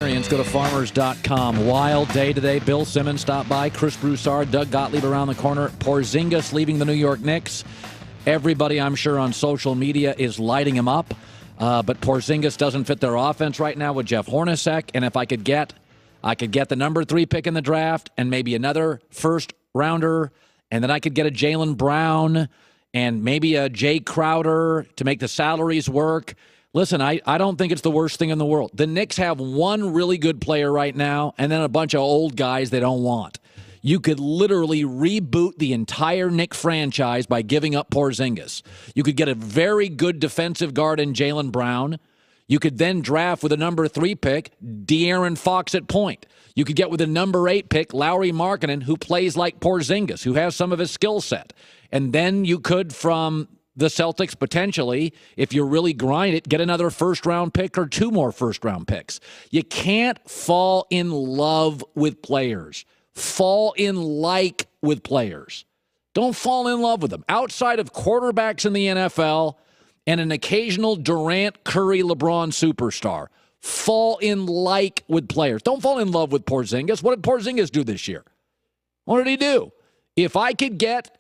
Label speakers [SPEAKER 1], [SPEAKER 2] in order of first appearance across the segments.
[SPEAKER 1] Go to farmers.com. Wild day today. Bill Simmons stopped by. Chris Broussard, Doug Gottlieb around the corner. Porzingis leaving the New York Knicks. Everybody, I'm sure, on social media is lighting him up. But Porzingis doesn't fit their offense right now with Jeff Hornacek. And if I could get the number 3 pick in the draft and maybe another first rounder, and then I could get a Jaylen Brown and maybe a Jay Crowder to make the salaries work. Listen, I don't think it's the worst thing in the world. The Knicks have one really good player right now and then a bunch of old guys they don't want. You could literally reboot the entire Knicks franchise by giving up Porzingis. You could get a very good defensive guard in Jaylen Brown. You could then draft with a number 3 pick, De'Aaron Fox at point. You could get with a number 8 pick, Lauri Markkanen, who plays like Porzingis, who has some of his skill set. And then you could, from the Celtics, potentially, if you really grind it, get another first-round pick or 2 more first-round picks. You can't fall in love with players. Fall in like with players. Don't fall in love with them. Outside of quarterbacks in the NFL and an occasional Durant, Curry, LeBron superstar, fall in like with players. Don't fall in love with Porzingis. What did Porzingis do this year? What did he do? If I could get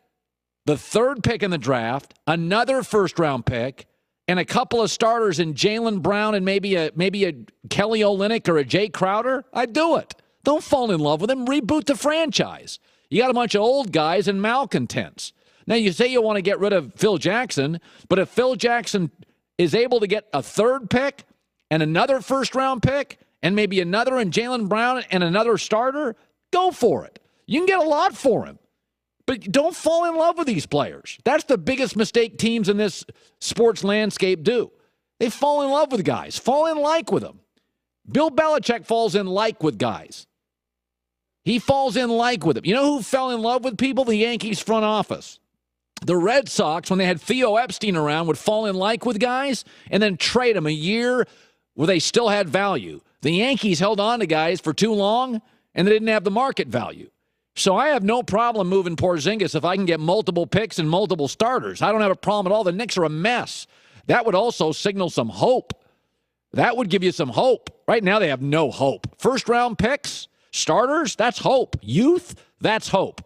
[SPEAKER 1] the 3rd pick in the draft, another first-round pick, and a couple of starters in Jaylen Brown and maybe a Kelly Olynyk or a Jay Crowder, I'd do it. Don't fall in love with him. Reboot the franchise. You got a bunch of old guys and malcontents. Now, you say you want to get rid of Phil Jackson, but if Phil Jackson is able to get a 3rd pick and another first-round pick and maybe another in Jaylen Brown and another starter, go for it. You can get a lot for him. But don't fall in love with these players. That's the biggest mistake teams in this sports landscape do. They fall in love with guys. Fall in like with them. Bill Belichick falls in like with guys. He falls in like with them. You know who fell in love with people? The Yankees front office. The Red Sox, when they had Theo Epstein around, would fall in like with guys and then trade them a year where they still had value. The Yankees held on to guys for too long, and they didn't have the market value. So I have no problem moving Porzingis if I can get multiple picks and multiple starters. I don't have a problem at all. The Knicks are a mess. That would also signal some hope. That would give you some hope. Right now they have no hope. First-round picks, starters, that's hope. Youth, that's hope.